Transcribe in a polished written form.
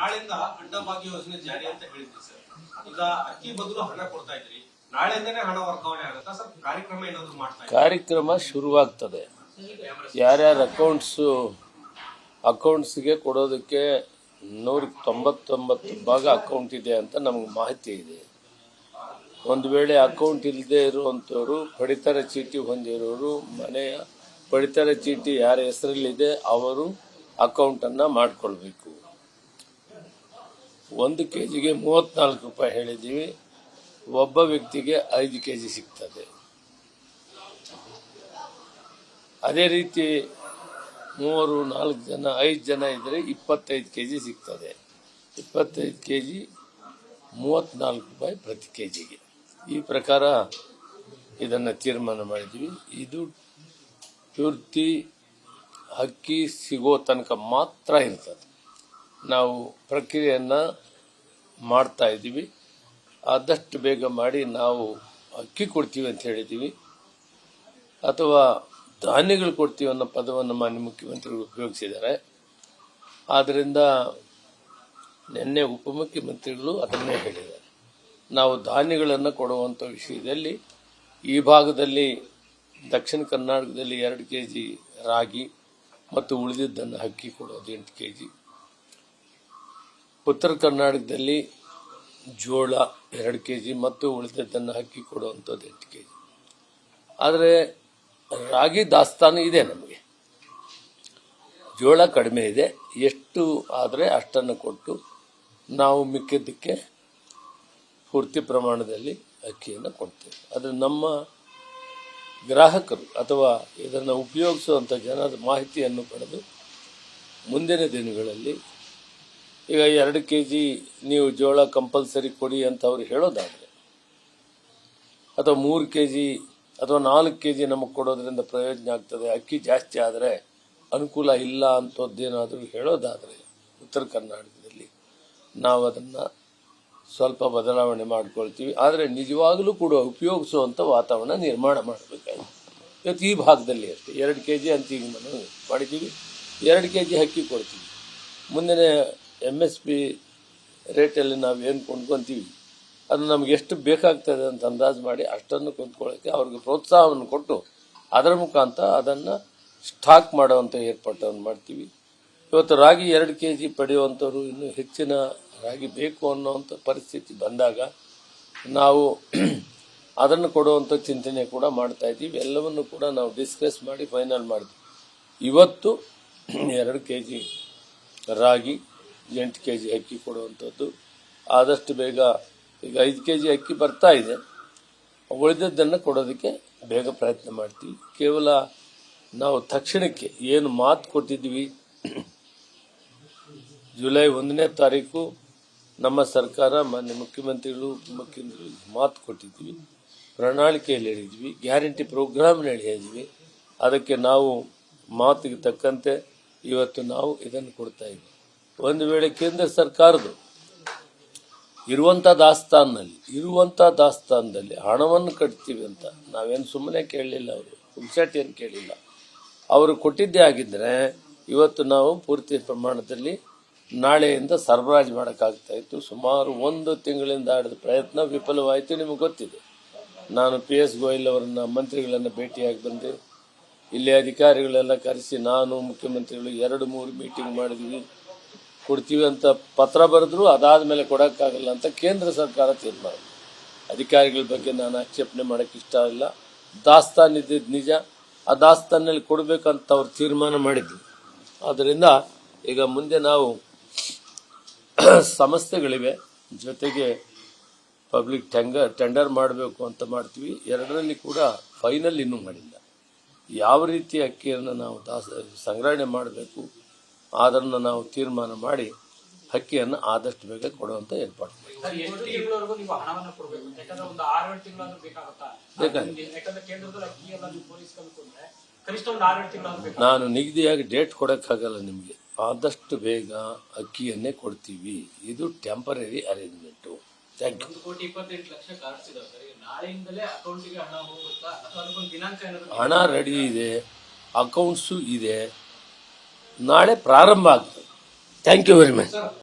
ನಾಳೆಯಿಂದ ಅನ್ನಭಾಗ್ಯ ಯೋಜನೆ ಜಾರಿ ಅಂತ ಹೇಳಿದ್ರಿ ಸರ್. ಈಗ ಅಕ್ಕಿ ಬದಲು ಹಣ ಕೊಡ್ತಾ ಇದ್ರಿ, ನಾಳೆಯಿಂದನೇ ಹಣ ವರ್ಗಾವಣೆ ಆಗುತ್ತಾ ಸರ್? ಕಾರ್ಯಕ್ರಮ ಏನಾದ್ರು ಮಾಡ್ತಾ ಇದ್ದೀರಾ? ಕಾರ್ಯಕ್ರಮ ಶುರುವಾಗ್ತದೆ. ಯಾರ್ಯಾರ ಅಕೌಂಟ್ಸ್ಗೆ ಕೊಡೋದಕ್ಕೆ 199 ಭಾಗ ಅಕೌಂಟ್ ಇದೆ ಅಂತ ನಮಗೆ ಮಾಹಿತಿ ಇದೆ. ಒಂದು ವೇಳೆ ಅಕೌಂಟ್ ಇಲ್ಲದೆ ಇರುವಂಥವ್ರು, ಪಡಿತರ ಚೀಟಿ ಹೊಂದಿರೋರು, ಮನೆಯ ಪಡಿತರ ಚೀಟಿ ಯಾರ ಹೆಸರಲ್ಲಿದೆ ಅವರು ಅಕೌಂಟನ್ನು ಮಾಡಿಕೊಳ್ಬೇಕು. 1 ಕೆಜಿಗೆ 34 ರೂಪಾಯಿ ಹೇಳಿದ್ದೀವಿ. ಒಬ್ಬ ವ್ಯಕ್ತಿಗೆ 5 ಕೆಜಿ ಸಿಗ್ತದೆ. ಅದೇ ರೀತಿ 3, 4 ಜನ, 5 ಜನ ಇದ್ದರೆ 25 ಕೆಜಿ ಸಿಗ್ತದೆ. 25 ಕೆಜಿ 34 ರೂಪಾಯಿ ಪ್ರತಿ ಕೆಜಿಗೆ. ಈ ಪ್ರಕಾರ ಇದನ್ನು ತೀರ್ಮಾನ ಮಾಡಿದ್ವಿ. ಇದು ಪೂರ್ತಿ ಅಕ್ಕಿ ಸಿಗೋ ತನಕ ಮಾತ್ರ ಇರ್ತದೆ. ನಾವು ಪ್ರಕ್ರಿಯೆಯನ್ನು ಮಾಡ್ತಾ ಇದ್ದೀವಿ. ಆದಷ್ಟು ಬೇಗ ಮಾಡಿ ನಾವು ಅಕ್ಕಿ ಕೊಡ್ತೀವಿ ಅಂತ ಹೇಳಿದ್ದೀವಿ, ಅಥವಾ ಧಾನ್ಯಗಳು ಕೊಡ್ತೀವಿ ಅನ್ನೋ ಪದವನ್ನು ಮಾನ್ಯ ಮುಖ್ಯಮಂತ್ರಿಗಳು ಉಪಯೋಗಿಸಿದ್ದಾರೆ. ಆದ್ದರಿಂದ ನಿನ್ನೆ ಉಪಮುಖ್ಯಮಂತ್ರಿಗಳು ಅದನ್ನೇ ಹೇಳಿದ್ದಾರೆ. ನಾವು ಧಾನ್ಯಗಳನ್ನು ಕೊಡುವಂಥ ವಿಷಯದಲ್ಲಿ ಈ ಭಾಗದಲ್ಲಿ ದಕ್ಷಿಣ ಕರ್ನಾಟಕದಲ್ಲಿ 2 ಕೆಜಿ ರಾಗಿ ಮತ್ತು ಉಳಿದಿದ್ದನ್ನು ಅಕ್ಕಿ ಕೊಡೋದು 8 ಕೆಜಿ. ಉತ್ತರ ಕರ್ನಾಟಕದಲ್ಲಿ ಜೋಳ 2 ಕೆಜಿ ಮತ್ತು ಉಳಿದಿದ್ದನ್ನು ಅಕ್ಕಿ ಕೊಡುವಂಥದ್ದು 8 ಕೆಜಿ. ಆದರೆ ರಾಗಿ ದಾಸ್ತಾನು ಇದೆ ನಮಗೆ. ಜೋಳ ಕಡಿಮೆ ಇದೆ. ಎಷ್ಟು ಆದರೆ ಅಷ್ಟನ್ನು ಕೊಟ್ಟು ನಾವು ಮಿಕ್ಕಿದ್ದಕ್ಕೆ ಪೂರ್ತಿ ಪ್ರಮಾಣದಲ್ಲಿ ಅಕ್ಕಿಯನ್ನು ಕೊಡ್ತೇವೆ. ಆದರೆ ನಮ್ಮ ಗ್ರಾಹಕರು ಅಥವಾ ಇದನ್ನು ಉಪಯೋಗಿಸುವಂಥ ಜನರ ಮಾಹಿತಿಯನ್ನು ಪಡೆದು ಮುಂದಿನ ದಿನಗಳಲ್ಲಿ ಈಗ 2 ಕೆಜಿ ನೀವು ಜೋಳ ಕಂಪಲ್ಸರಿ ಕೊಡಿ ಅಂತ ಅವ್ರು ಹೇಳೋದಾದರೆ, ಅಥವಾ 3 ಕೆಜಿ ಅಥವಾ 4 ಕೆಜಿ ನಮಗೆ ಕೊಡೋದ್ರಿಂದ ಪ್ರಯೋಜನ ಆಗ್ತದೆ, ಅಕ್ಕಿ ಜಾಸ್ತಿ ಆದರೆ ಅನುಕೂಲ ಇಲ್ಲ ಅಂಥದ್ದೇನಾದರೂ ಹೇಳೋದಾದರೆ ಉತ್ತರ ಕರ್ನಾಟಕದಲ್ಲಿ ನಾವು ಅದನ್ನು ಸ್ವಲ್ಪ ಬದಲಾವಣೆ ಮಾಡ್ಕೊಳ್ತೀವಿ. ಆದರೆ ನಿಜವಾಗಲೂ ಕೂಡ ಉಪಯೋಗಿಸುವಂಥ ವಾತಾವರಣ ನಿರ್ಮಾಣ ಮಾಡಬೇಕಾಗಿದೆ. ಇವತ್ತು ಈ ಭಾಗದಲ್ಲಿ ಅಷ್ಟೇ 2 ಕೆಜಿ ಅಂತ ಈಗ ನಾವು ಮಾಡಿದ್ದೀವಿ. 2 ಕೆಜಿ ಅಕ್ಕಿ ಕೊಡ್ತೀವಿ. ಮುಂದಿನ MSP ರೇಟಲ್ಲಿ ನಾವೇನು ಕೊಂಡ್ಕೊತೀವಿ ಅದು ನಮ್ಗೆ ಎಷ್ಟು ಬೇಕಾಗ್ತದೆ ಅಂತ ಅಂದಾಜು ಮಾಡಿ ಅಷ್ಟನ್ನು ಕೊಂಡ್ಕೊಳ್ಳೋಕ್ಕೆ ಅವ್ರಿಗೆ ಪ್ರೋತ್ಸಾಹವನ್ನು ಕೊಟ್ಟು ಅದರ ಮುಖಾಂತರ ಅದನ್ನು ಸ್ಟಾಕ್ ಮಾಡುವಂಥ ಏರ್ಪಾಟನ್ನು ಮಾಡ್ತೀವಿ. ಇವತ್ತು ರಾಗಿ 2 ಕೆಜಿ ಪಡೆಯುವಂಥವ್ರು ಇನ್ನೂ ಹೆಚ್ಚಿನ ರಾಗಿ ಬೇಕು ಅನ್ನೋವಂಥ ಪರಿಸ್ಥಿತಿ ಬಂದಾಗ ನಾವು ಅದನ್ನು ಕೊಡುವಂಥ ಚಿಂತನೆ ಕೂಡ ಮಾಡ್ತಾ ಇದ್ದೀವಿ. ಎಲ್ಲವನ್ನು ಕೂಡ ನಾವು ಡಿಸ್ಕಸ್ ಮಾಡಿ ಫೈನಲ್ ಮಾಡಿದ್ವಿ. ಇವತ್ತು 2 ಕೆಜಿ ರಾಗಿ 8 ಕೆಜಿ ಅಕ್ಕಿ ಕೊಡುವಂಥದ್ದು. ಆದಷ್ಟು ಬೇಗ ಈಗ 5 ಕೆಜಿ ಅಕ್ಕಿ ಬರ್ತಾ ಇದೆ. ಉಳಿದದ್ದನ್ನು ಕೊಡೋದಕ್ಕೆ ಬೇಗ ಪ್ರಯತ್ನ ಮಾಡ್ತೀವಿ. ಕೇವಲ ನಾವು ತಕ್ಷಣಕ್ಕೆ ಏನು ಮಾತು ಕೊಟ್ಟಿದ್ವಿ, ಜುಲೈ 1ನೇ ತಾರೀಕು ನಮ್ಮ ಸರ್ಕಾರ ಮಾನ್ಯ ಮುಖ್ಯಮಂತ್ರಿಗಳು ಉಪಮುಖ್ಯಮಂತ್ರಿಗಳು ಮಾತು ಕೊಟ್ಟಿದ್ವಿ, ಪ್ರಣಾಳಿಕೆಯಲ್ಲಿ ಹೇಳಿದ್ವಿ, ಗ್ಯಾರಂಟಿ ಪ್ರೋಗ್ರಾಮ್ನಲ್ಲಿ ಹೇಳಿದ್ವಿ. ಅದಕ್ಕೆ ನಾವು ಮಾತಿಗೆ ತಕ್ಕಂತೆ ಇವತ್ತು ನಾವು ಇದನ್ನು ಕೊಡ್ತಾ ಇದ್ವಿ. ಒಂದು ವೇಳೆ ಕೇಂದ್ರ ಸರ್ಕಾರದ್ದು ಇರುವಂಥ ದಾಸ್ತಾನದಲ್ಲಿ ಹಣವನ್ನು ಕಟ್ತೀವಿ ಅಂತ ನಾವೇನು ಸುಮ್ಮನೆ ಕೇಳಲಿಲ್ಲ, ಅವರು ಪುಕ್ಸಟ್ ಏನು ಕೇಳಿಲ್ಲ. ಅವರು ಕೊಟ್ಟಿದ್ದೇ ಆಗಿದ್ದರೆ ಇವತ್ತು ನಾವು ಪೂರ್ತಿ ಪ್ರಮಾಣದಲ್ಲಿ ನಾಳೆಯಿಂದ ಸರಬರಾಜು ಮಾಡೋಕ್ಕಾಗ್ತಾ ಇತ್ತು. ಸುಮಾರು 1 ತಿಂಗಳಿಂದ ಆಡಿದ ಪ್ರಯತ್ನ ವಿಫಲವಾಯಿತು. ನಿಮಗೆ ಗೊತ್ತಿದೆ. ನಾನು PS ಗೋಯಲ್ ಅವರನ್ನ ಮಂತ್ರಿಗಳನ್ನು ಭೇಟಿಯಾಗಿ ಬಂದೆ. ಇಲ್ಲಿ ಅಧಿಕಾರಿಗಳೆಲ್ಲ ಕರೆಸಿ ನಾನು ಮುಖ್ಯಮಂತ್ರಿಗಳು 2-3 ಮೀಟಿಂಗ್ ಮಾಡಿದ್ವಿ. ಕೊಡ್ತೀವಿ ಅಂತ ಪತ್ರ ಬರೆದ್ರು, ಅದಾದ ಮೇಲೆ ಕೊಡೋಕ್ಕಾಗಲ್ಲ ಅಂತ ಕೇಂದ್ರ ಸರ್ಕಾರ ತೀರ್ಮಾನ. ಅಧಿಕಾರಿಗಳ ಬಗ್ಗೆ ನಾನು ಆಕ್ಷೇಪಣೆ ಮಾಡೋಕ್ಕೆ ಇಷ್ಟ ಇಲ್ಲ. ದಾಸ್ತಾನು ಇದ್ದಿದ್ದು ನಿಜ, ಆ ದಾಸ್ತಾನಲ್ಲಿ ಕೊಡಬೇಕಂತ ಅವ್ರು ತೀರ್ಮಾನ ಮಾಡಿದ್ರು. ಆದ್ದರಿಂದ ಈಗ ಮುಂದೆ ನಾವು ಸಂಸ್ಥೆಗಳಿವೆ, ಜೊತೆಗೆ ಪಬ್ಲಿಕ್ ಟೆಂಡರ್ ಮಾಡಬೇಕು ಅಂತ ಮಾಡ್ತೀವಿ. 2ರಲ್ಲಿ ಕೂಡ ಫೈನಲ್ ಇನ್ನೂ ಮಾಡಿಲ್ಲ. ಯಾವ ರೀತಿ ಅಕ್ಕಿಯನ್ನು ನಾವು ಸಂಗ್ರಹಣೆ ಮಾಡಬೇಕು ಅದನ್ನು ನಾವು ತೀರ್ಮಾನ ಮಾಡಿ ಅಕ್ಕಿಯನ್ನು ಆದಷ್ಟು ಬೇಗ ಕೊಡುವಂಥ ಏರ್ಪಾಡು ನಾನು ನಿಗದಿಯಾಗಿ ಡೇಟ್ ಕೊಡೋಕ್ಕಾಗಲ್ಲ ನಿಮಗೆ. ಆದಷ್ಟು ಬೇಗ ಅಕ್ಕಿಯನ್ನೇ ಕೊಡ್ತೀವಿ. ಇದು ಟೆಂಪರರಿ ಅರೇಂಜ್ಮೆಂಟು. Thank you. ಹಣ ರೆಡಿ ಇದೆ, ಅಕೌಂಟ್ಸು ಇದೆ, ನಾಳೆ ಪ್ರಾರಂಭ ಆಗ್ತದೆ. Thank you very much.